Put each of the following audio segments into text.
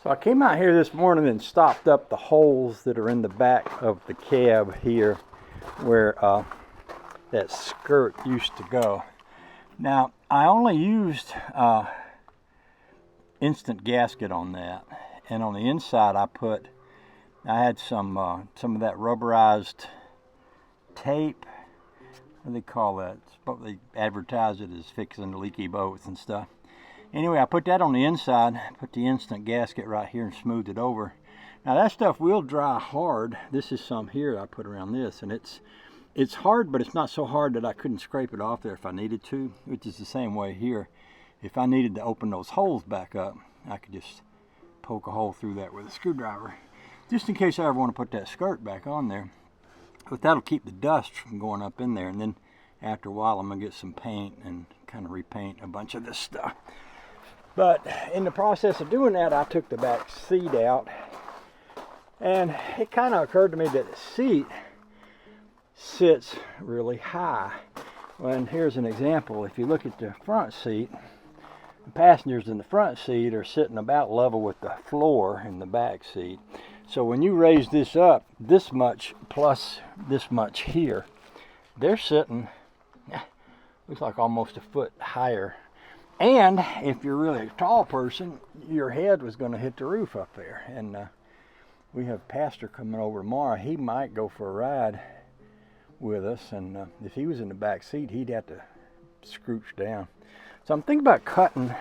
So I came out here this morning and stopped up the holes that are in the back of the cab here where that skirt used to go. Now I only used instant gasket on that, and on the inside I had some of that rubberized tape. What do they call that? They advertise it as fixing the leaky boats and stuff. Anyway, I put that on the inside, put the instant gasket right here and smoothed it over. Now that stuff will dry hard. This is some here I put around this, and it's hard, but it's not so hard that I couldn't scrape it off there if I needed to, which is the same way here. If I needed to open those holes back up, I could just poke a hole through that with a screwdriver, just in case I ever want to put that skirt back on there. But that'll keep the dust from going up in there, and then after a while I'm going to get some paint and kind of repaint a bunch of this stuff. But in the process of doing that, I took the back seat out, and it kind of occurred to me that the seat sits really high. Well, and here's an example. If you look at the front seat, the passengers in the front seat are sitting about level with the floor in the back seat. So when you raise this up this much plus this much here, they're sitting, looks like almost a foot higher. And if you're really a tall person, your head was going to hit the roof up there. And we have a pastor coming over tomorrow. He might go for a ride with us, and if he was in the back seat, he'd have to scooch down. So I'm thinking about cutting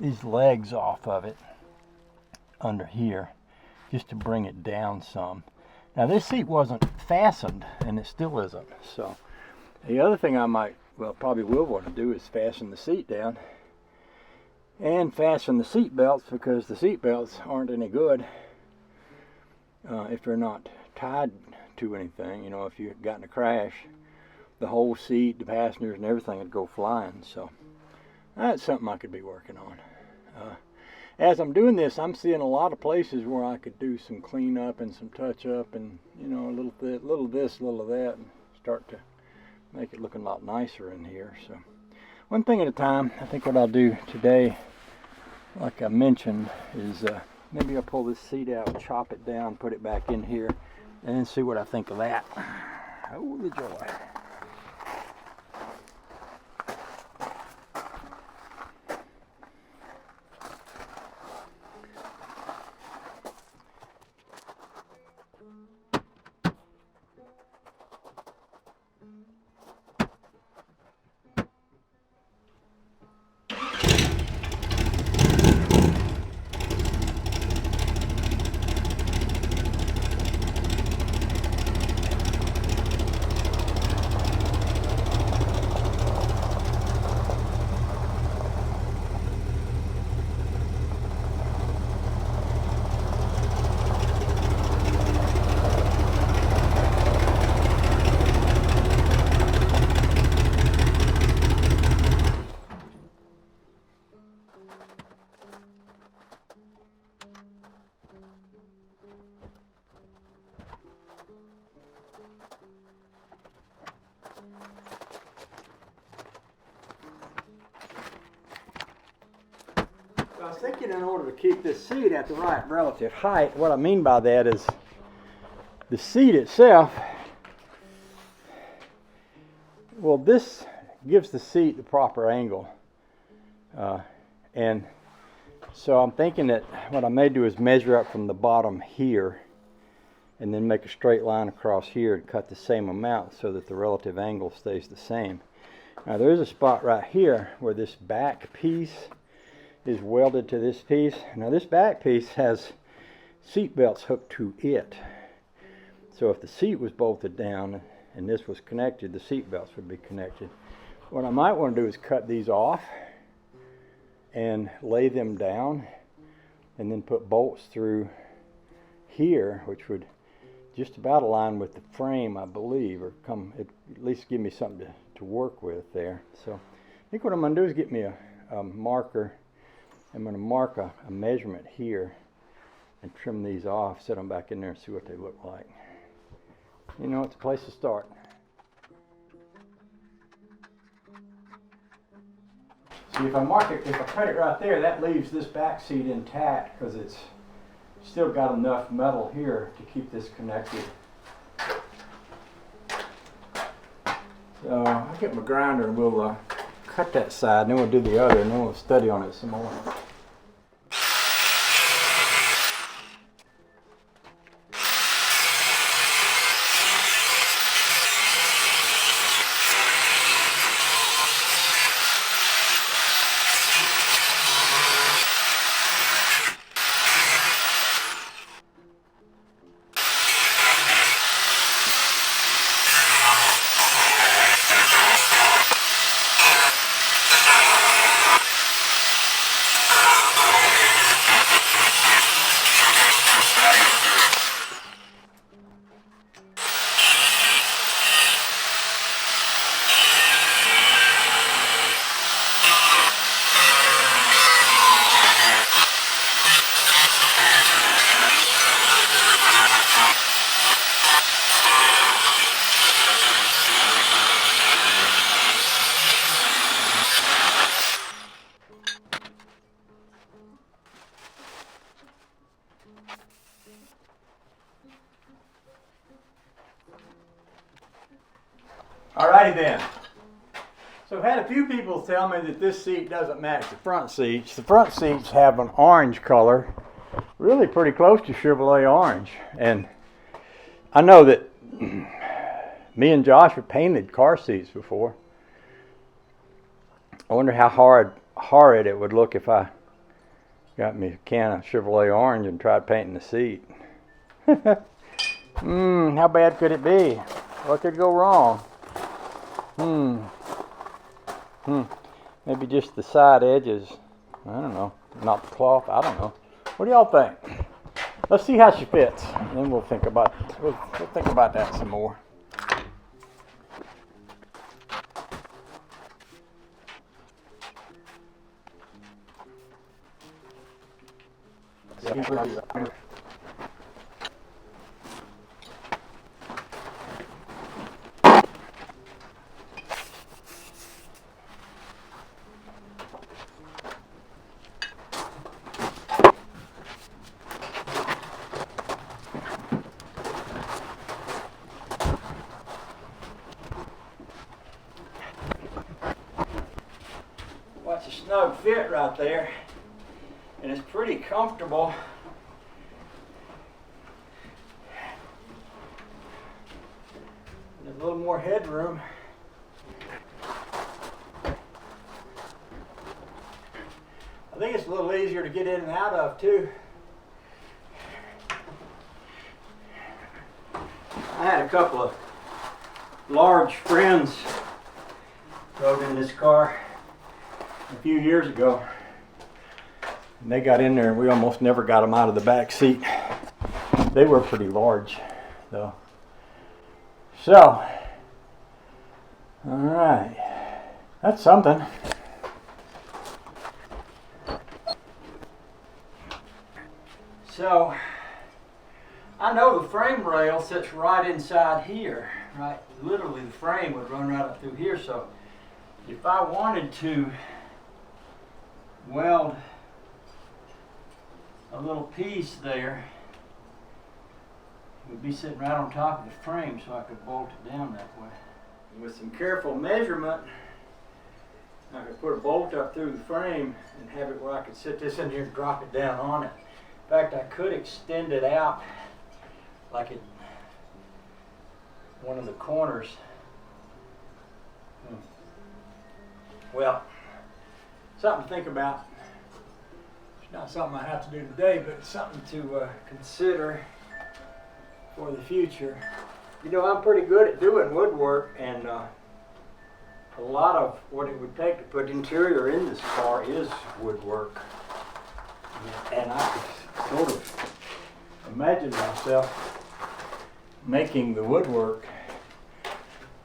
these legs off of it under here, just to bring it down some. Now this seat wasn't fastened, and it still isn't. So the other thing I probably will want to do is fasten the seat down and fasten the seat belts, because the seat belts aren't any good if they're not tied to anything. You know, if you got in a crash, the whole seat, the passengers and everything would go flying. So that's something I could be working on. As I'm doing this, I'm seeing a lot of places where I could do some cleanup and some touch up, and you know, a little this, a little of that, and start to make it look a lot nicer in here. So one thing at a time. I think what I'll do today, like I mentioned, is maybe I'll pull this seat out, chop it down, put it back in here, and then see what I think of that. Oh, the joy. I was thinking, in order to keep this seat at the right relative height, what I mean by that is the seat itself, well, this gives the seat the proper angle. And so I'm thinking that what I may do is measure up from the bottom here and then make a straight line across here and cut the same amount so that the relative angle stays the same. Now there is a spot right here where this back piece is welded to this piece. Now this back piece has seat belts hooked to it. So if the seat was bolted down and this was connected, the seat belts would be connected. What I might want to do is cut these off and lay them down and then put bolts through here, which would just about align with the frame, I believe, or at least give me something to work with there. So I think what I'm going to do is get me a marker. I'm going to mark a measurement here and trim these off, set them back in there and see what they look like. You know, it's a place to start. See, if I cut it right there, that leaves this back seat intact because it's still got enough metal here to keep this connected. So I'll get my grinder and we'll cut that side, and then we'll do the other, and then we'll study on it some more. Alrighty then. So I've had a few people tell me that this seat doesn't match the front seats. The front seats have an orange color, really pretty close to Chevrolet orange. And I know that me and Josh have painted car seats before. I wonder how horrid it would look if I got me a can of Chevrolet orange and tried painting the seat. How bad could it be? What could go wrong? Maybe just the side edges. I don't know. Not the cloth. I don't know. What do y'all think? Let's see how she fits, and then we'll think about that some more. Watch a snug fit right there, and it's pretty comfortable. There's a little more headroom. I think it's a little easier to get in and out of too. I had a couple of large friends rode in this car a few years ago, and they got in there and we almost never got them out of the back seat. They were pretty large though. So, all right, that's something. So, I know the frame rail sits right inside here, right? Literally the frame would run right up through here, so if I wanted to weld a little piece there, it would be sitting right on top of the frame, so I could bolt it down that way. With some careful measurement, I could put a bolt up through the frame and have it where I could sit this in here and drop it down on it. In fact, I could extend it out like at one of the corners. Well, something to think about. It's not something I have to do today, but it's something to consider for the future. You know, I'm pretty good at doing woodwork, and a lot of what it would take to put interior in this car is woodwork. And I could sort of imagine myself making the woodwork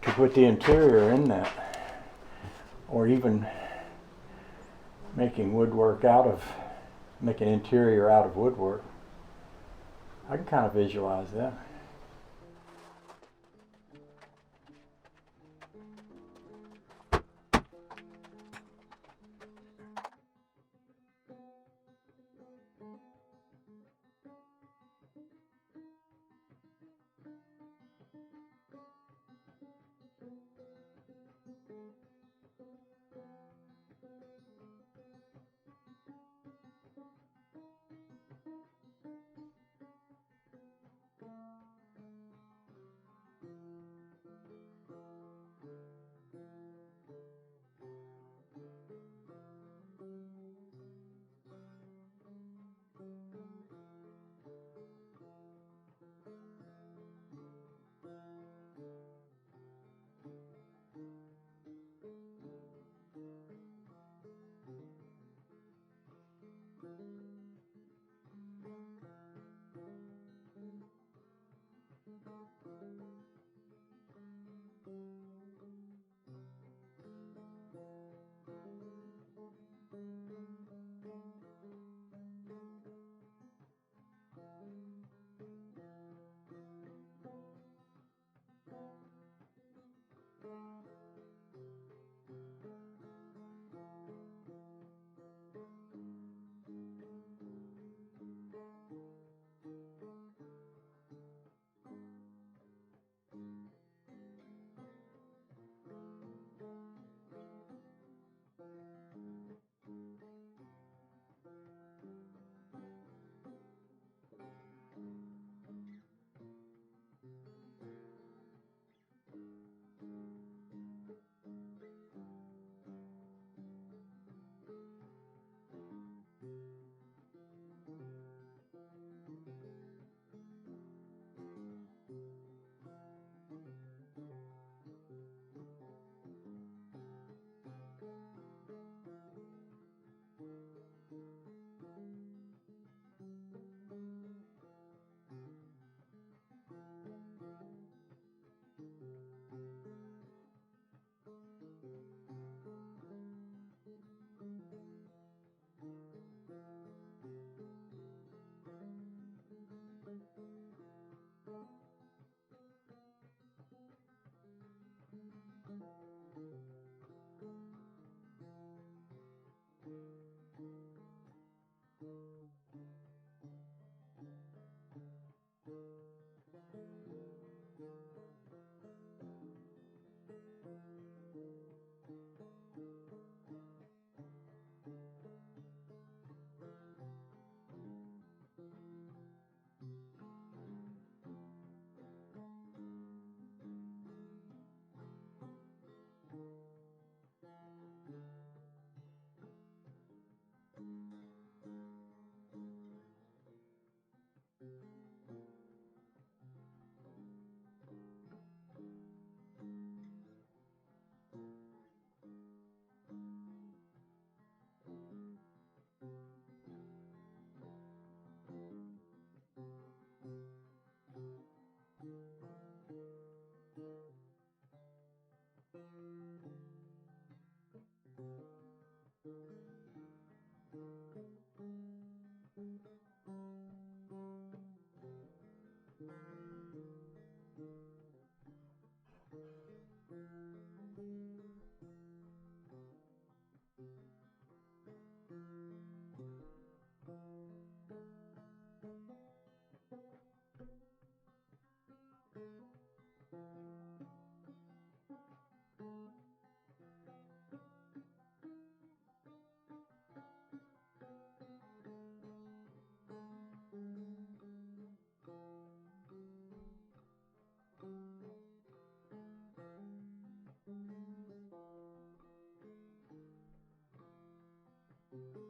to put the interior in that, or even making interior out of woodwork. I can kind of visualize that. you.